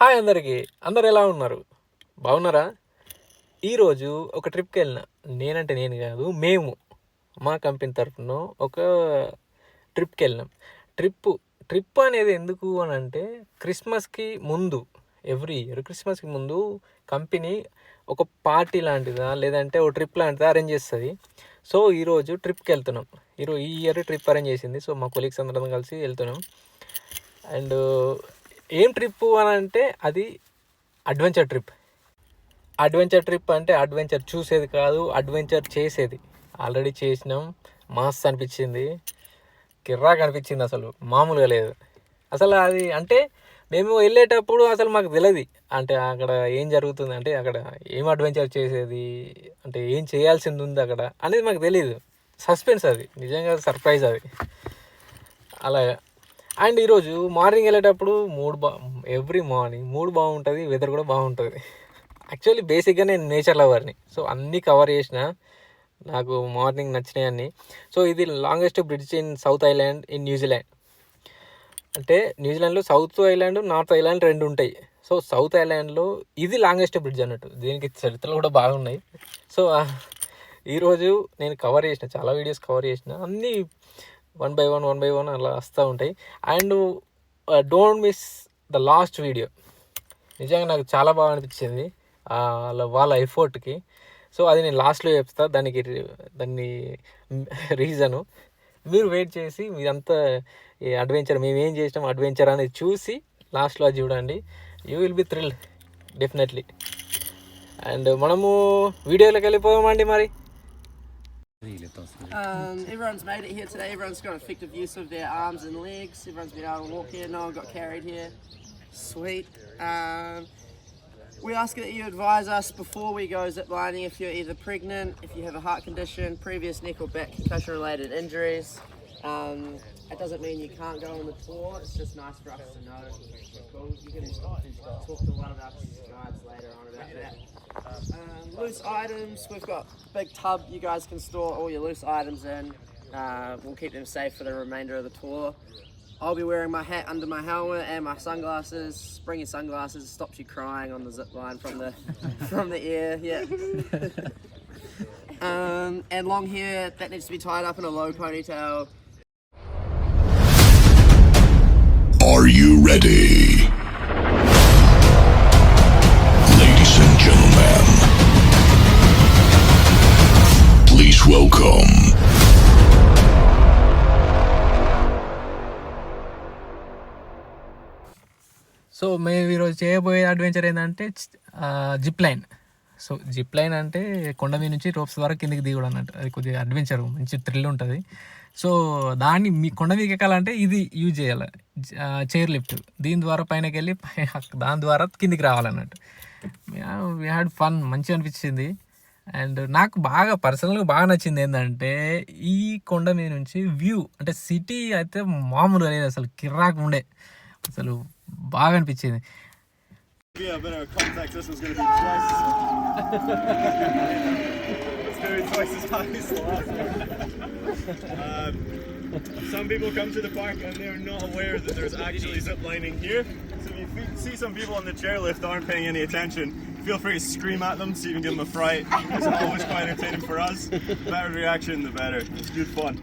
Hi అందరికీ. అందరు ఎలా ఉన్నారు? బాగున్నారా? ఈరోజు ఒక ట్రిప్కి వెళ్ళిన. నేనంటే నేను కాదు, మేము మా కంపెనీ తరఫున ఒక ట్రిప్కి వెళ్ళినాం. ట్రిప్ అనేది ఎందుకు అని అంటే, క్రిస్మస్కి ముందు, ఎవ్రీ ఇయర్ క్రిస్మస్కి ముందు కంపెనీ ఒక పార్టీ లాంటిదా లేదంటే ఒక ట్రిప్ లాంటిదా అరేంజ్ చేస్తుంది. సో ఈరోజు ట్రిప్కి వెళ్తున్నాం. ఈ ఇయర్ ట్రిప్ అరేంజ్ చేసింది. సో మా కొలీగ్స్ అందరం కలిసి వెళ్తున్నాం. అండ్ ఏం ట్రిప్పు అని అంటే, అది అడ్వెంచర్ ట్రిప్. అంటే అడ్వెంచర్ చూసేది కాదు, అడ్వెంచర్ చేసేది. ఆల్రెడీ చేసినాం, మస్తు అనిపించింది, కిర్రాక్ అనిపించింది, అసలు మామూలుగా లేదు. అసలు అది అంటే మేము వెళ్ళేటప్పుడు అసలు మాకు తెలియదు అంటే అక్కడ ఏం జరుగుతుంది, అంటే అక్కడ ఏం అడ్వెంచర్ చేసేది, అంటే ఏం చేయాల్సింది ఉంది అక్కడ అనేది మాకు తెలియదు. సస్పెన్స్, అది నిజంగా సర్ప్రైజ్ అది. అలాగా. అండ్ ఈరోజు మార్నింగ్ వెళ్ళేటప్పుడు ఎవ్రీ మార్నింగ్ మూడ్ బాగుంటుంది, వెదర్ కూడా బాగుంటుంది. యాక్చువల్లీ బేసిక్గా నేను నేచర్ లవర్ని, సో అన్నీ కవర్ చేసిన. నాకు మార్నింగ్ నచ్చినాయి అన్నీ. సో ఇది longest bridge in south island in New Zealand. అంటే న్యూజిలాండ్లో సౌత్ ఐలాండ్, నార్త్ ఐలాండ్ రెండు ఉంటాయి. సో సౌత్ ఐలాండ్లో ఇది లాంగెస్ట్ బ్రిడ్జ్ అన్నట్టు. దీనికి చరిత్రలు కూడా బాగున్నాయి. సో ఈరోజు నేను కవర్ చేసిన, చాలా వీడియోస్ కవర్ చేసిన, అన్నీ వన్ బై వన్ అలా వస్తూ ఉంటాయి. And don't miss the last video. నిజంగా నాకు చాలా బాగా అనిపించింది వాళ్ళ ఎఫర్ట్కి. సో అది నేను లాస్ట్లో చెప్తా, దాన్ని రీజను. మీరు వెయిట్ చేసి మీరంతా అడ్వెంచర్, మేము ఏం చేసినాం అడ్వెంచర్ అనేది చూసి లాస్ట్లో అది చూడండి. You will be thrilled definitely. And మనము వీడియోలోకి వెళ్ళిపోదామండి మరి. Everyone's made it here today. Everyone's got effective use of their arms and legs. Everyone's been able to walk here. No one got carried here. Sweet. We ask that you advise us before we go zip lining if you're either pregnant, if you have a heart condition, previous neck or back concussion related injuries. It doesn't mean you can't go on the tour. It's just nice for us to know. Cool. You can talk to one of our guides later on about that. Loose items, we've got a big tub you guys can store all your loose items in. We'll keep them safe for the remainder of the tour. I'll be wearing my hat under my helmet and my sunglasses. Bring your sunglasses, stops you crying on the zip line from the air. Yeah. And long hair, that needs to be tied up in a low ponytail. Are you ready? Ladies and gentlemen, please welcome so మేము ఈరోజు చేయబోయే adventure ఏంటంటే zip line. So zip line అంటే కొండ మీద నుంచి ropes ద్వారా కిందికి దిగడం అన్నట్టు. అది కొద్దిగా అడ్వెంచర్, మంచి థ్రిల్ ఉంటుంది. సో దాన్ని మీ కొండ మీద ఎక్కాలంటే ఇది యూజ్ చేయాలి, చైర్ లిఫ్ట్. దీని ద్వారా పైనకి వెళ్ళి దాని ద్వారా కిందికి రావాలన్నట్టు. వీ హ్యాడ్ ఫన్, మంచిగా అనిపించింది. అండ్ నాకు పర్సనల్గా బాగా నచ్చింది ఏంటంటే, ఈ కొండ మీద నుంచి వ్యూ, అంటే సిటీ అయితే మామూలుగా లేదు, అసలు కిర్రాకు ఉండే, అసలు బాగా అనిపించింది. Yeah, but our contact system is going to be twice as it's going to be twice as high as the last one. Some people come to the park and they're not aware that there's actually zip lining here. So if you see some people on the chairlift aren't paying any attention, feel free to scream at them so you can give them a fright. It's always quite entertaining for us. The better reaction, the better. It's good fun.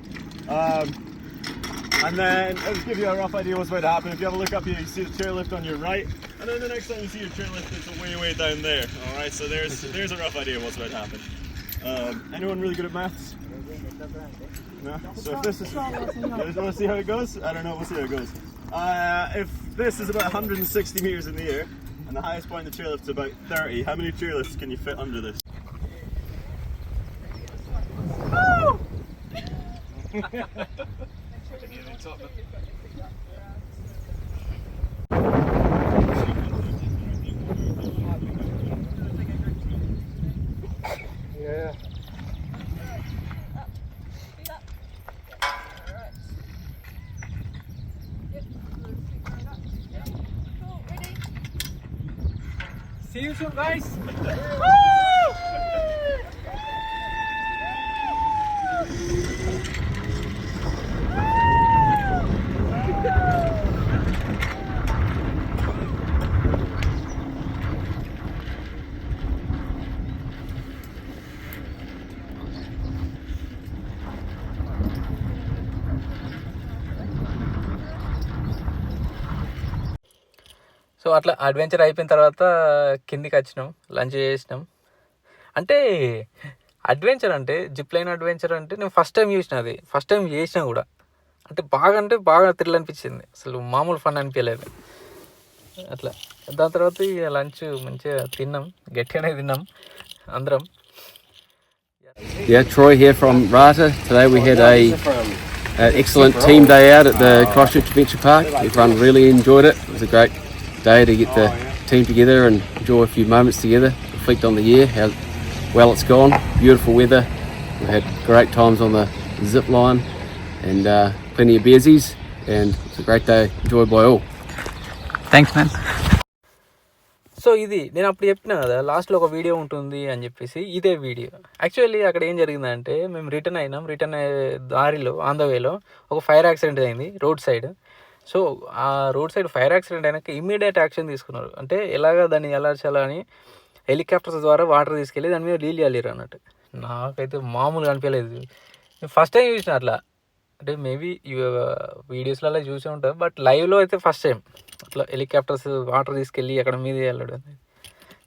And then I'll just give you a rough idea what's about to happen. If you have a look up here, you can see the chairlift on your right. And then the next time you see your chairlift, it's way down there. Alright, so there's a rough idea of what's about to happen. Anyone really good at maths? No? So if this is... You guys want to see how it goes? I don't know, we'll see how it goes. If this is about 160 meters in the air, and the highest point in the chairlift is about 30, how many chairlifts can you fit under this? Yeah. See you soon, guys. So అట్లా adventure అయిపోయిన తర్వాత కిందికి వచ్చినాం, lunch చేసినాం. అంటే adventure అంటే zip line adventure అంటే నేను ఫస్ట్ టైం చూసిన, అది ఫస్ట్ టైం చేసినా కూడా. అంటే బాగా థ్రిల్ అనిపించింది, అసలు మామూలు ఫన్ అనిపించలేదు అట్లా. దాని తర్వాత ఇక లంచ్ మంచిగా తిన్నాం, గట్టిగానే తిన్నాం అందరం. Yeah, Troy here from Rata. Today we had an excellent team day out at the Christchurch Adventure Park. Everyone really enjoyed it. It was a great day to get the team together and enjoy a few moments together, reflect on the year, how well it's gone. Beautiful weather. We had great times on the zip line and plenty of beersies, and it's a great day enjoyed by all. Thanks man. So ఇది నేను అప్పుడు చెప్పిన కదా లాస్ట్లో ఒక video ఉంటుంది అని చెప్పేసి, ఇదే వీడియో. యాక్చువల్లీ అక్కడ ఏం జరిగిందంటే మేము రిటర్న్ అయ్యే దారిలో ఆన్ ద వేలో ఒక ఫైర్ యాక్సిడెంట్ అయింది రోడ్ సైడ్. సో ఆ రోడ్ సైడ్ ఫైర్ యాక్సిడెంట్ అయినాక ఇమ్మీడియట్ యాక్షన్ తీసుకున్నారు. అంటే ఎలాగా దాన్ని ఎలాచాలా అని హెలికాప్టర్స్ ద్వారా వాటర్ తీసుకెళ్ళి దాని మీద లీల్ చేయాలి అన్నట్టు. నాకైతే మామూలుగా అనిపించలేదు, నేను ఫస్ట్ టైం చూసిన అట్లా. అంటే మేబీ వీడియోస్లలో చూసే ఉంటారు, బట్ లైవ్లో అయితే ఫస్ట్ టైం అట్లా హెలికాప్టర్స్ వాటర్ తీసుకెళ్ళి అక్కడ మీద వెళ్ళడం.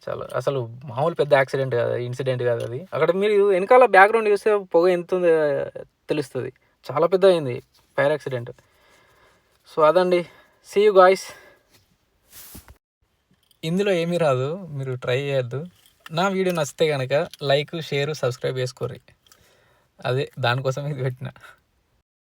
చాలా అసలు మామూలు పెద్ద యాక్సిడెంట్ కాదు, ఇన్సిడెంట్ కాదు అది. అక్కడ మీరు వెనకాల బ్యాక్గ్రౌండ్ చూస్తే పొగ ఎంత ఉందో తెలుస్తుంది, చాలా పెద్ద అయింది ఫైర్ యాక్సిడెంట్. సో అదండి, సీ యూ గాయ్స్. ఇందులో ఏమీ రాదు, మీరు ట్రై చేయొద్దు. నా వీడియో నచ్చితే కనుక లైక్, షేర్, సబ్స్క్రైబ్ చేసుకోర్రి. అదే దానికోసం ఇది పెట్టిన.